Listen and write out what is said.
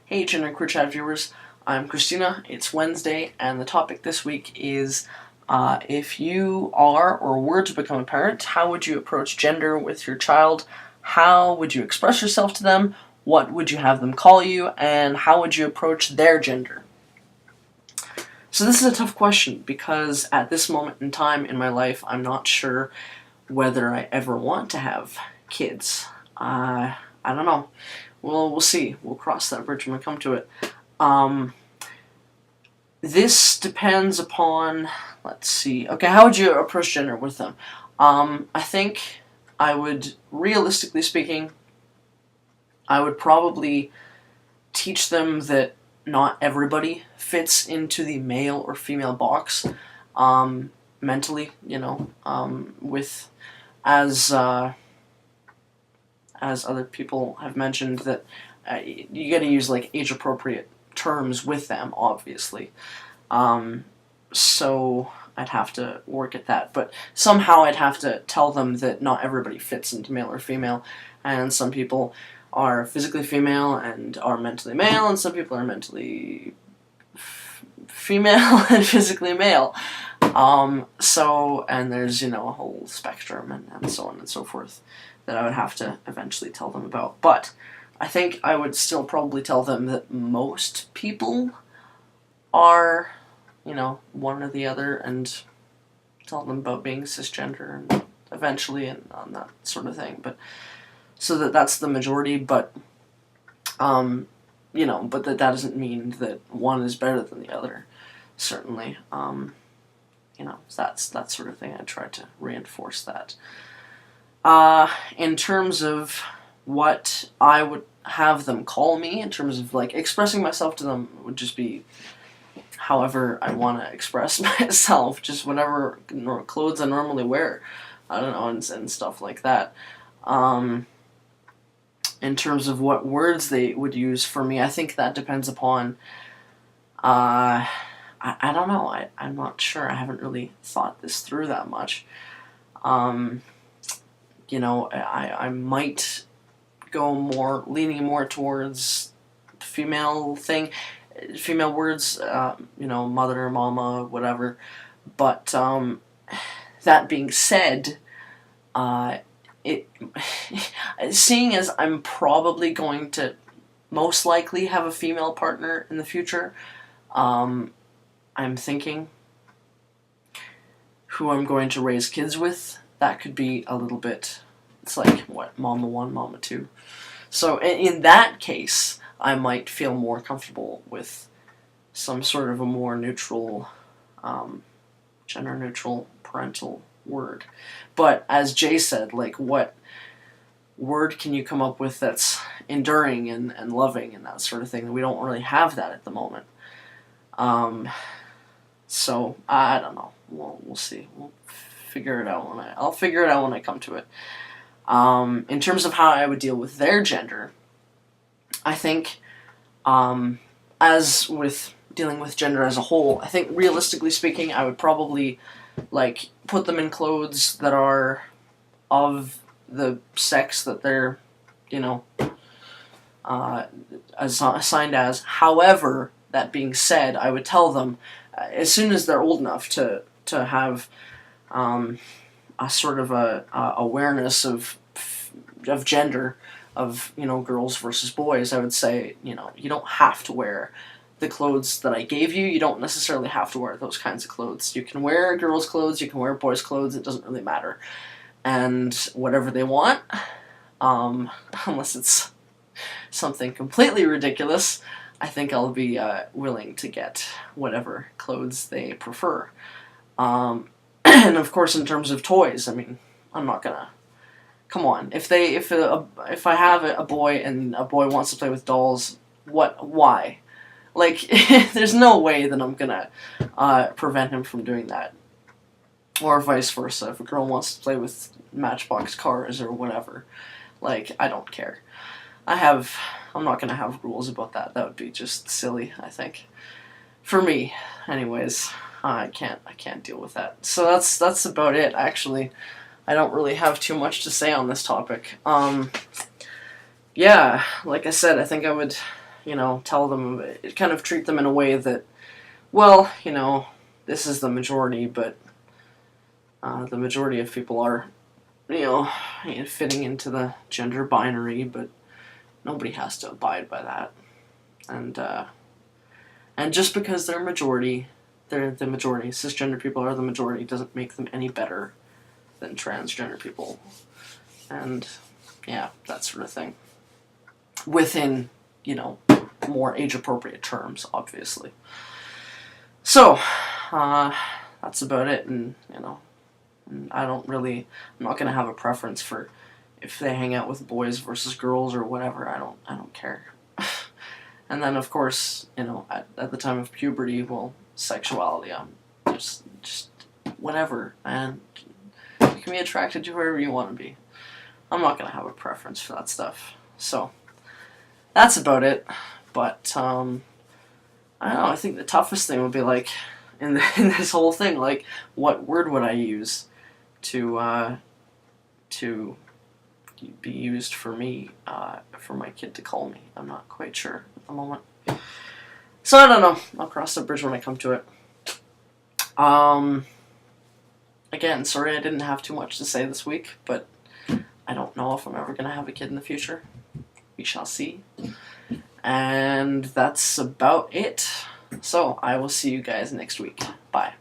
Hey GenderqueerChat viewers, I'm Christina, it's Wednesday, and the topic this week is if you are or were to become a parent, how would you approach gender with your child? How would you express yourself to them? What would you have them call you? And how would you approach their gender? So this is a tough question because at this moment in time in my life, I'm not sure whether I ever want to have kids. I don't know. Well, we'll see. We'll cross that bridge when we come to it. This depends upon, let's see. Okay, how would you approach gender with them? I think I would, realistically speaking, I would probably teach them that not everybody fits into the male or female box, mentally, with, as other people have mentioned, that you got to use like age-appropriate terms with them, obviously. So I'd have to work at that, but somehow I'd have to tell them that not everybody fits into male or female, and some people are physically female and are mentally male, and some people are mentally female and physically male. And there's, a whole spectrum and so on and so forth that I would have to eventually tell them about. But I think I would still probably tell them that most people are, one or the other, and tell them about being cisgender and eventually and on that sort of thing. But so that's the majority, but but that doesn't mean that one is better than the other. Certainly, that's that sort of thing. I try to reinforce that. In terms of what I would have them call me, in terms of like expressing myself to them, would just be however I want to express myself, just whatever clothes I normally wear, I don't know, and stuff like that. In terms of what words they would use for me, I think that depends upon, I don't know, I'm not sure, I haven't really thought this through that much. I might go leaning more towards female words, mother, mama, whatever. But that being said, seeing as I'm probably going to most likely have a female partner in the future, I'm thinking who I'm going to raise kids with. That could be a little bit, it's like, what, Mama 1, Mama 2. So in that case, I might feel more comfortable with some sort of a more neutral, gender-neutral parental word. But as Jay said, like, what word can you come up with that's enduring and loving and that sort of thing? We don't really have that at the moment. So I don't know. We'll see. We'll figure it out I'll figure it out when I come to it. In terms of how I would deal with their gender, I think, as with dealing with gender as a whole, I think realistically speaking, I would probably like put them in clothes that are of the sex that they're, assigned as. However, that being said, I would tell them as soon as they're old enough to have a sort of a awareness of gender, of girls versus boys. I would say you don't have to wear the clothes that I gave you. You don't necessarily have to wear those kinds of clothes. You can wear girls' clothes. You can wear boys' clothes. It doesn't really matter. And whatever they want, unless it's something completely ridiculous, I think I'll be willing to get whatever clothes they prefer. And of course, in terms of toys, I mean, I'm not gonna. Come on, if I have a boy and a boy wants to play with dolls, why? Like, there's no way that I'm gonna prevent him from doing that. Or vice versa, if a girl wants to play with Matchbox cars or whatever. Like, I don't care. I'm not gonna have rules about that. That would be just silly, I think. For me, anyways. I can't deal with that. So that's about it, actually. I don't really have too much to say on this topic. Yeah, like I said, I think I would, tell them, kind of treat them in a way that, well, this is the majority, but the majority of people are, fitting into the gender binary, but nobody has to abide by that. And just because they're the majority, cisgender people are the majority, doesn't make them any better than transgender people. And, yeah, that sort of thing. Within, more age-appropriate terms, obviously. So, that's about it, and, I'm not going to have a preference for if they hang out with boys versus girls or whatever. I don't care. And then, of course, at the time of puberty, well, sexuality, just whatever, and you can be attracted to whoever you want to be. I'm not going to have a preference for that stuff. So, that's about it. But, I don't know, I think the toughest thing would be, like, in this whole thing, like, what word would I use to be used for me, for my kid to call me? I'm not quite sure at the moment. So, I don't know. I'll cross the bridge when I come to it. Again, sorry I didn't have too much to say this week, but I don't know if I'm ever going to have a kid in the future. We shall see. And that's about it. So, I will see you guys next week. Bye.